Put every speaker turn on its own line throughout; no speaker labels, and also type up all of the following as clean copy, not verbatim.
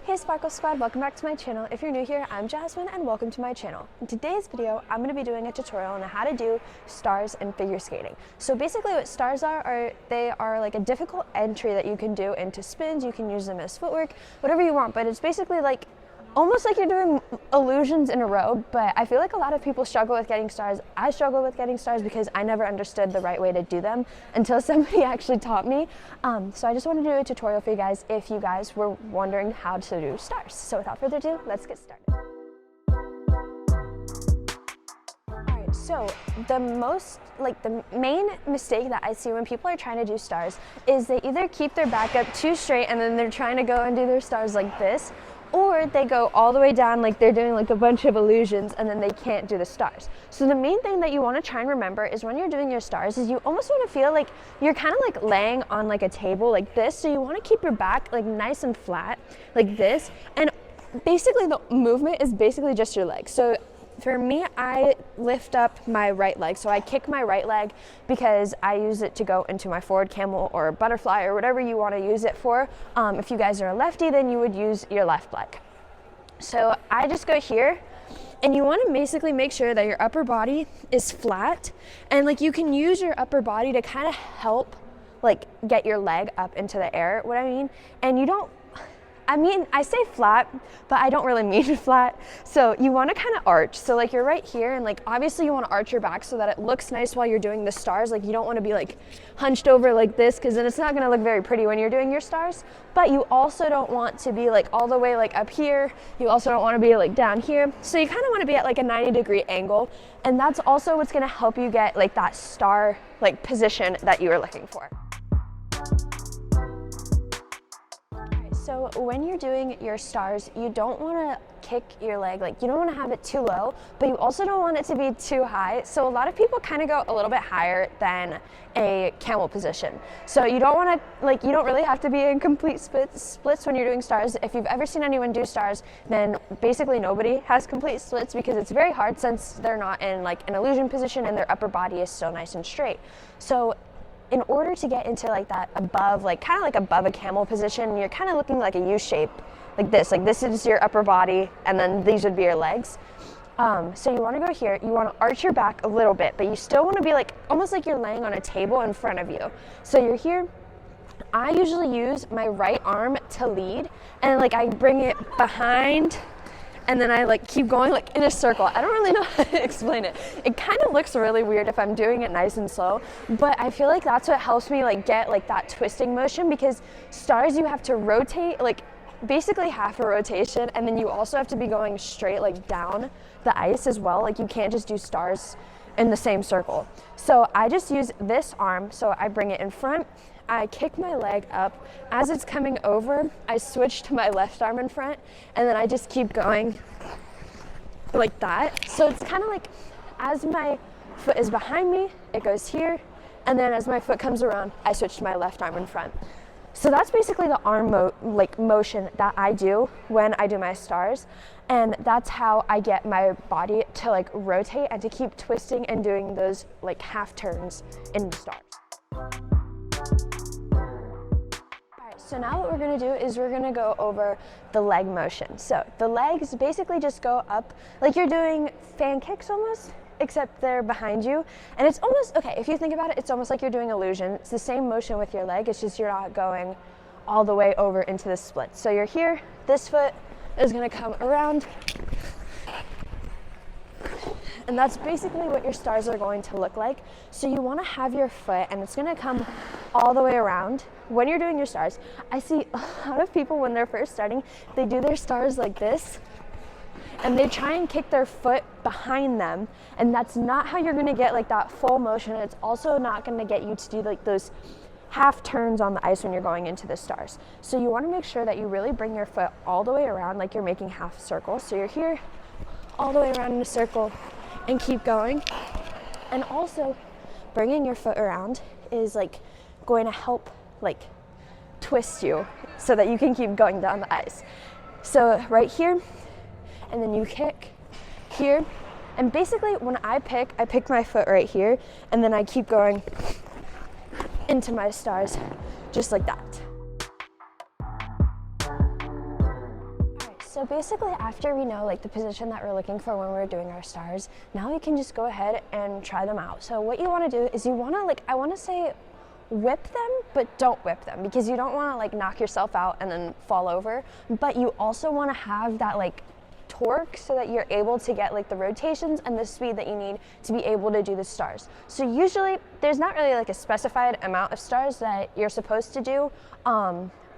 Hey Sparkle Squad, welcome back to my channel. If you're new here, I'm Jasmine and welcome to my channel. In today's video, I'm going to be doing a tutorial on how to do stars in figure skating. So basically what stars are they are like a difficult entry that you can do into spins. You can use them as footwork, whatever you want, but it's basically like almost like you're doing illusions in a row, but I feel like a lot of people struggle with getting stars. I struggle with getting stars because I never understood the right way to do them until somebody actually taught me. So I just wanted to do a tutorial for you guys if you guys were wondering how to do stars. So without further ado, let's get started. Alright, so the main mistake that I see when people are trying to do stars is they either keep their back up too straight and then they're trying to go and do their stars like this, or they go all the way down like they're doing like a bunch of illusions and then they can't do the stars. So the main thing that you want to try and remember is when you're doing your stars is you almost want to feel like you're kind of like laying on like a table like this. So you want to keep your back like nice and flat like this, and basically the movement is basically just your legs. So for me, I lift up my right leg. So I kick my right leg because I use it to go into my forward camel or butterfly or whatever you want to use it for. If you guys are a lefty, then you would use your left leg. So I just go here, and you want to basically make sure that your upper body is flat, and like you can use your upper body to kind of help like get your leg up into the air, what I mean. And you don't, I say flat, but I don't really mean flat. So you want to kind of arch. So like you're right here, and like obviously you want to arch your back so that it looks nice while you're doing the stars. Like you don't want to be like hunched over like this, because then it's not going to look very pretty when you're doing your stars. But you also don't want to be like all the way like up here. You also don't want to be like down here. So you kind of want to be at like a 90-degree angle. And that's also what's going to help you get like that star like position that you were looking for. So when you're doing your stars, you don't want to kick your leg, like you don't want to have it too low, but you also don't want it to be too high. So a lot of people kind of go a little bit higher than a camel position. So you don't want to, like, you don't really have to be in complete splits when you're doing stars. If you've ever seen anyone do stars, then basically nobody has complete splits because it's very hard since they're not in like an illusion position and their upper body is still nice and straight. So in order to get into like that above, like kind of like above a camel position, you're kind of looking like a U shape, like this is your upper body, and then these would be your legs. So you want to go here, you want to arch your back a little bit, but you still want to be like, almost like you're laying on a table in front of you. So you're here. I usually use my right arm to lead, and like I bring it behind, and then I like keep going like in a circle. I don't really know how to explain it. It kind of looks really weird if I'm doing it nice and slow, but I feel like that's what helps me like get like that twisting motion, because stars you have to rotate like basically half a rotation, and then you also have to be going straight like down the ice as well. Like you can't just do stars in the same circle. So I just use this arm, so I bring it in front, I kick my leg up. As it's coming over, I switch to my left arm in front, and then I just keep going like that. So it's kind of like as my foot is behind me, it goes here, and then as my foot comes around, I switch to my left arm in front. So that's basically the arm motion that I do when I do my stars, and that's how I get my body to like rotate and to keep twisting and doing those like half turns in the stars. So now what we're going to do is we're going to go over the leg motion. So the legs basically just go up like you're doing fan kicks almost, except they're behind you. And it's almost, okay, if you think about it, it's almost like you're doing illusion. It's the same motion with your leg, it's just you're not going all the way over into the split. So you're here, this foot is going to come around, and that's basically what your stars are going to look like. So you want to have your foot, and it's going to come all the way around when you're doing your stars. I see a lot of people when they're first starting, they do their stars like this, and they try and kick their foot behind them, and that's not how you're going to get like that full motion. It's also not going to get you to do like those half turns on the ice when you're going into the stars. So you want to make sure that you really bring your foot all the way around like you're making half circles. So you're here, all the way around in a circle, and keep going. And also bringing your foot around is like going to help like twist you so that you can keep going down the ice. So right here, and then you kick here, and basically when I pick my foot right here, and then I keep going into my stars just like that. So basically after we know like the position that we're looking for when we're doing our stars, now we can just go ahead and try them out. So what you want to do is you want to like, I want to say whip them, but don't whip them, because you don't want to like knock yourself out and then fall over, but you also want to have that like torque so that you're able to get like the rotations and the speed that you need to be able to do the stars. So usually there's not really like a specified amount of stars that you're supposed to do.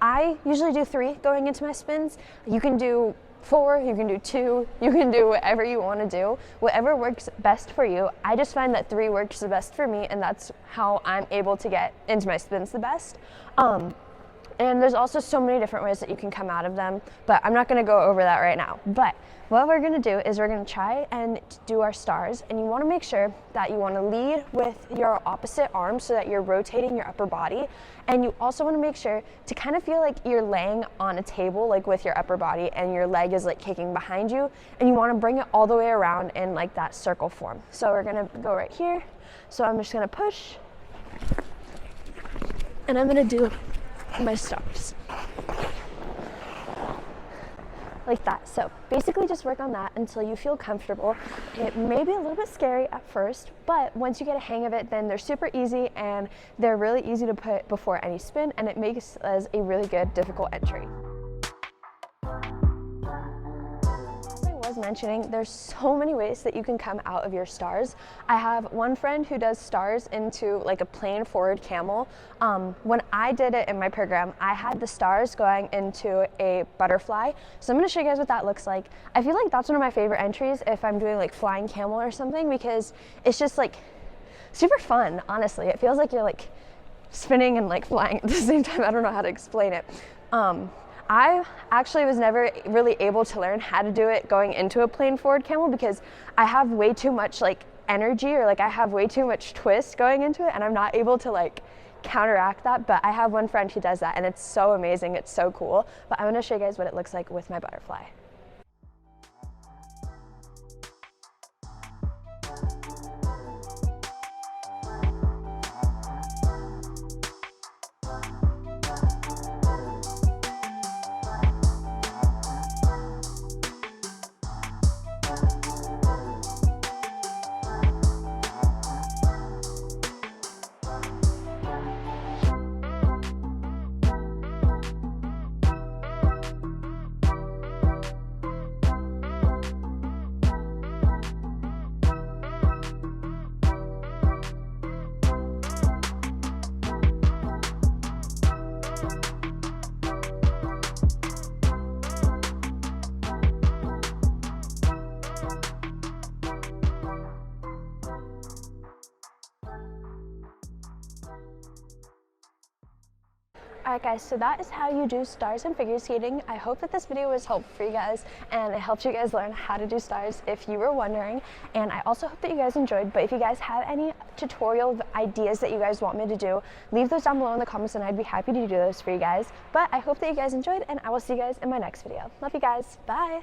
I usually do 3 going into my spins. You can do 4, you can do 2, you can do whatever you want to do, whatever works best for you. I just find that 3 works the best for me, and that's how I'm able to get into my spins the best. And there's also so many different ways that you can come out of them, but I'm not going to go over that right now. But what we're going to do is we're going to try and do our stars, and you want to make sure that you want to lead with your opposite arm so that you're rotating your upper body, and you also want to make sure to kind of feel like you're laying on a table like with your upper body and your leg is like kicking behind you, and you want to bring it all the way around in like that circle form. So we're going to go right here. So I'm just going to push, and I'm going to do my stars like that. So basically just work on that until you feel comfortable. It may be a little bit scary at first, but once you get a hang of it, then they're super easy and they're really easy to put before any spin, and it makes as a really good difficult entry. Mentioning, there's so many ways that you can come out of your stars. I have one friend who does stars into like a plain forward camel. When I did it in my program, I had the stars going into a butterfly. So I'm going to show you guys what that looks like. I feel like that's one of my favorite entries if I'm doing like flying camel or something, because it's just like super fun, honestly. It feels like you're like spinning and like flying at the same time. I don't know how to explain it. I actually was never really able to learn how to do it going into a plain forward camel, because I have way too much like energy, or like I have way too much twist going into it, and I'm not able to like counteract that. But I have one friend who does that, and it's so amazing, it's so cool. But I'm going to show you guys what it looks like with my butterfly. Alright guys, so that is how you do stars in figure skating. I hope that this video was helpful for you guys, and it helped you guys learn how to do stars if you were wondering. And I also hope that you guys enjoyed, but if you guys have any tutorial ideas that you guys want me to do, leave those down below in the comments and I'd be happy to do those for you guys. But I hope that you guys enjoyed, and I will see you guys in my next video. Love you guys. Bye!